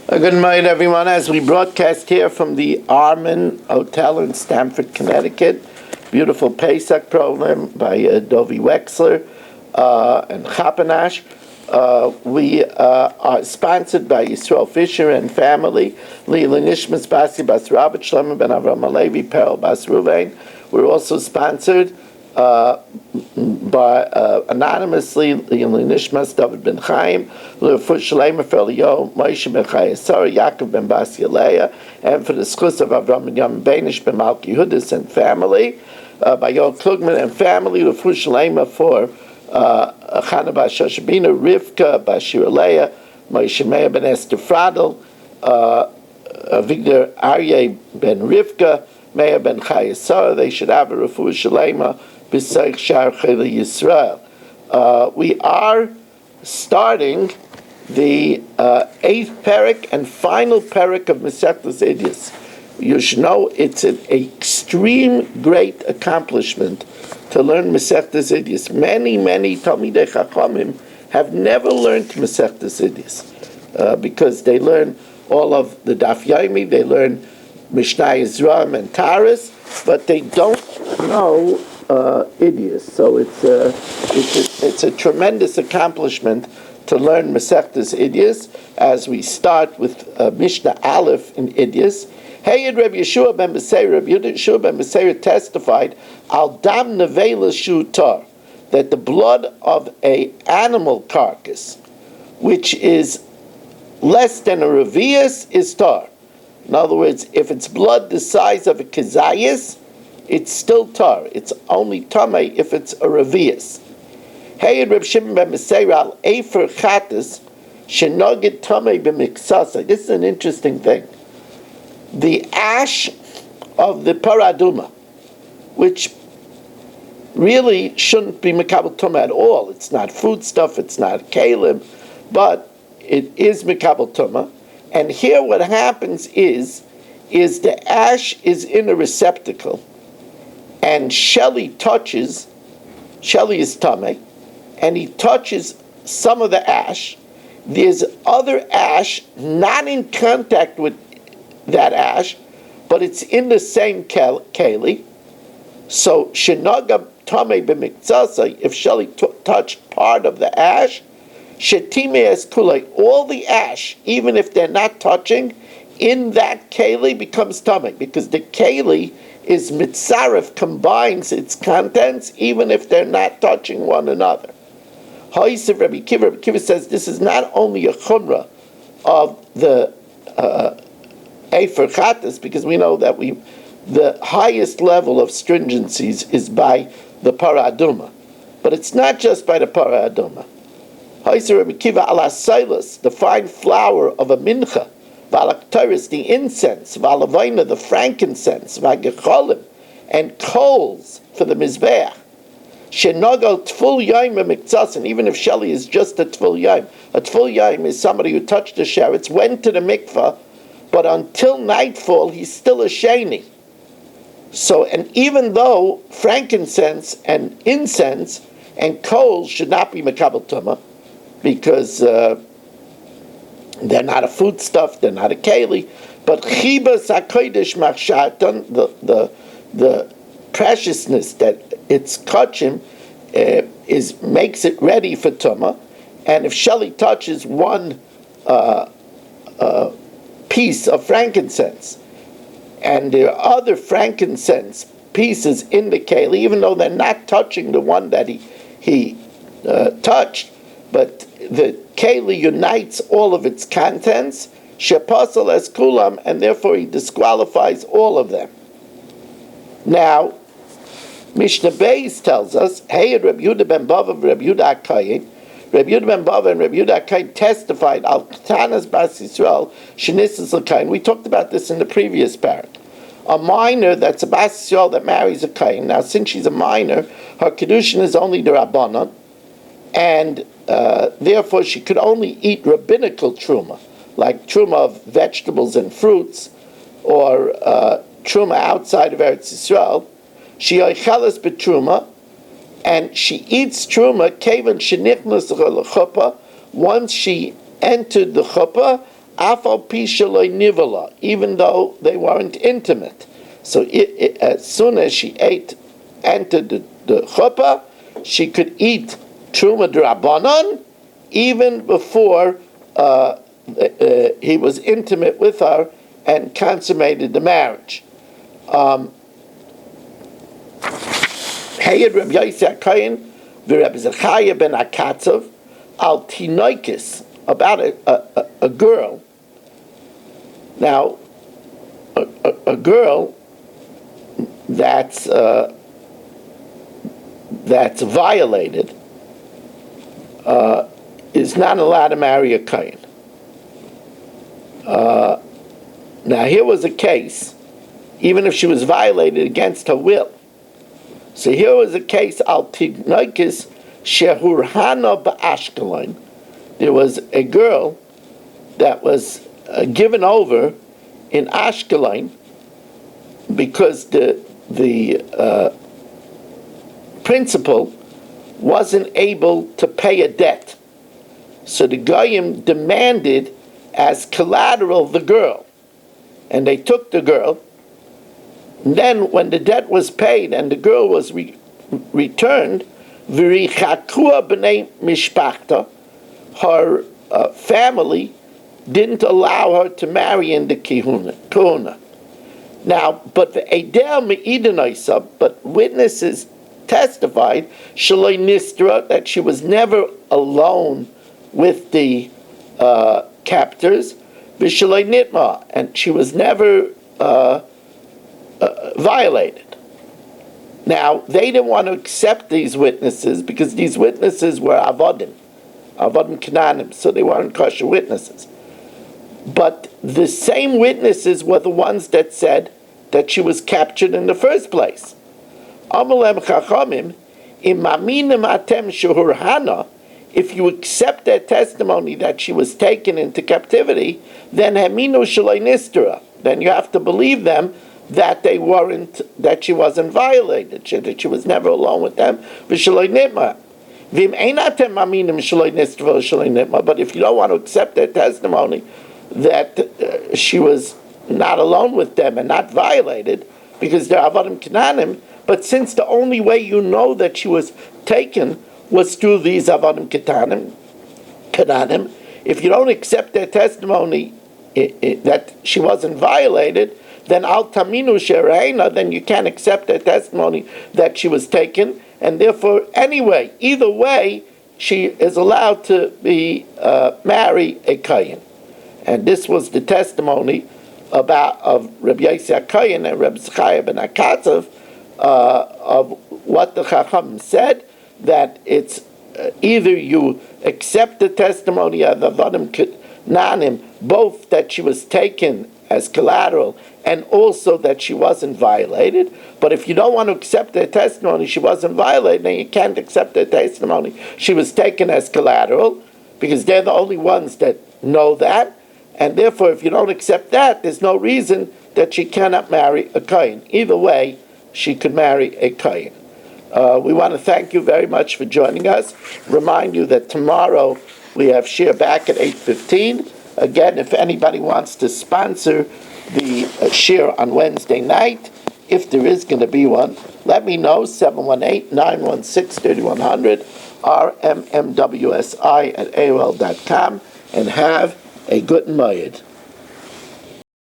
Good night, everyone. As we broadcast here from the Armin Hotel in Stamford, Connecticut, beautiful Pesach program by Dovi Wexler and Chapanash. We are sponsored by Yisrael Fisher and family, Leila Nishmas Basi Bas Rabbi Shlomo Ben Avram Alevi, Perel Bas Ruvain. We're also sponsored by anonymously Leila Nishmas David Ben Chaim, Le'Refut Shalema Felio, Moshe Ben Chayesar, Yaakov Ben Bas Yaleah, and for the schus of Avram Ben Yom Benish Ben Malki Hudis and family, by Yoel Klugman and family, Le'Refut Shalema for Chana Bas Shoshabina, Rivka Bas Shiraleah, Moshe Meir Ben Esther Fradel, Victor Aryeh Ben Rivka, Meir Ben Chayesar. They should have a refuah shalema b'seich shar chayla Yisrael. We are starting the 8th parak and final parak of Masechtas Idiyos. You should know it's an extreme great accomplishment to learn Masechtas Idiyos. Many Talmidei Chachamim have never learned Masechtas Idiyos because they learn all of the Daf Yomi, they learn Mishna Yisrael and Taras, but they don't know Idiyos. So it's a tremendous accomplishment to learn Masechtas Idiyos as we start with Mishnah Aleph in Idiyos. Hey, Reb Yeshua ben Beseir, Reb Yeshua ben Beseir testified, al dam nevela shu tar, that the blood of a animal carcass, which is less than a revius, is tar. In other words, if it's blood the size of a kezayis, it's still tar. It's only tamei if it's a revius. Hey, Reb Shimon ben Beseir al efer chatas shenogit tamei b'miksasa. This is an interesting thing. The ash of the paraduma, which really shouldn't be mekabel tumah at all. It's not food stuff, it's not kalim, but it is mekabel tumah. And here what happens is the ash is in a receptacle, and Shelley is tameh, and he touches some of the ash. There's other ash not in contact with that ash, but it's in the same keli. So shenaga tamei b'miktzasa, if Shelley touched part of the ash, shetime es kulei, all the ash, even if they're not touching, in that keli becomes tamei, because the keli is mitzaref, combines its contents, even if they're not touching one another. Ha'isiv Rabbi Kiva says this is not only a chumrah of the Efer Chatas, because we know that the highest level of stringencies is by the Paraduma. But it's not just by the Paraduma. Ha'isir Rabbi Kiva ala Silas, the fine flour of a mincha, v'alaktaris, the incense, v'alavayna, the frankincense, v'agecholim, and coals for the mizbeach. Shenogal tful yaim b'miktzasin, even if Shelley is just a tful yaim. A tful yaim is somebody who touched the sheretz, went to the mikvah, but until nightfall, he's still a sheni. So, and even though frankincense and incense and coals should not be mekabel tumah, because they're not a foodstuff, they're not a keli, but chibas hakodesh machshatan, the preciousness that its kachim makes it ready for tumah, and if Shelley touches one piece of frankincense, and there are other frankincense pieces in the keli, even though they're not touching the one that he touched, but the keli unites all of its contents, shepasal es kulam, and therefore he disqualifies all of them. Now, Mishnah Beis tells us, hey, Reb Yehuda ben Bava, Reb Yehuda HaKayin, Reb Yehuda ben Bava and Reb Yehuda HaKayin testified al Katanas Bas Yisrael shenisas l'kayin. We talked about this in the previous parak. A minor that's a Bas Yisrael that marries a kayin. Now, since she's a minor, her kedushin is only the rabbanon, and therefore she could only eat rabbinical truma, like truma of vegetables and fruits, or truma outside of Eretz Yisrael. She oicheles betruma, and she eats truma kevan shenichnas l'chuppah. Once she entered the chuppah, Afal Pishaloi Nivala, even though they weren't intimate. So as soon as she entered the chuppah, she could eat Truma D'Rabbanan, even before he was intimate with her and consummated the marriage. Hayed Reb Yosef Kohen v'Reb Zechariah ben Akatzov al Tinoikis, about a girl. Now, a girl that's violated is not allowed to marry a Kohen. Now, here was a case, even if she was violated against her will. So here was a case, al Tinoikis shehurhana ba'ashkelon. There was a girl that was given over in Ashkelon because the principal wasn't able to pay a debt. So the Goyim demanded as collateral the girl. And they took the girl. And then when the debt was paid and the girl was returned, v'richakua b'nei mishpachta, her family didn't allow her to marry in the kahuna. Now, but the Eider Me'idanaisa, but witnesses testified, Shaloi Nistra, that she was never alone with the captors, V'Shaloi Nitma, and she was never violated. Now, they didn't want to accept these witnesses because these witnesses were Avodim Kananim, so they weren't kosher witnesses. But the same witnesses were the ones that said that she was captured in the first place. Amalem Chachamim, imaminim atem shehurhana, if you accept their testimony that she was taken into captivity, then haminu shaloi nistra, then you have to believe them that that she wasn't violated, that she was never alone with them. V'shaloi nitma. But if you don't want to accept their testimony that she was not alone with them and not violated, because they're Avadim Kananim, but since the only way you know that she was taken was through these Avadim Kananim, if you don't accept their testimony that she wasn't violated, then Al Taminu Shereina, then you can't accept their testimony that she was taken. And therefore, anyway, either way, she is allowed to marry a Kohen. And this was the testimony of Reb Yosef Kohen and Reb Zechariah ben Akatzov of what the Chacham said, that it's either you accept the testimony of the Vadim Nanim, both that she was taken as collateral and also that she wasn't violated. But if you don't want to accept their testimony, she wasn't violated, then you can't accept their testimony she was taken as collateral, because they're the only ones that know that. And therefore, if you don't accept that, there's no reason that she cannot marry a Kohen. Either way, she could marry a Kohen. We want to thank you very much for joining us. Remind you that tomorrow we have Shir back at 8:15. Again, if anybody wants to sponsor the Shir on Wednesday night, if there is going to be one, let me know, 718-916-3100, rmmwsi@aol.com, and have a good moed.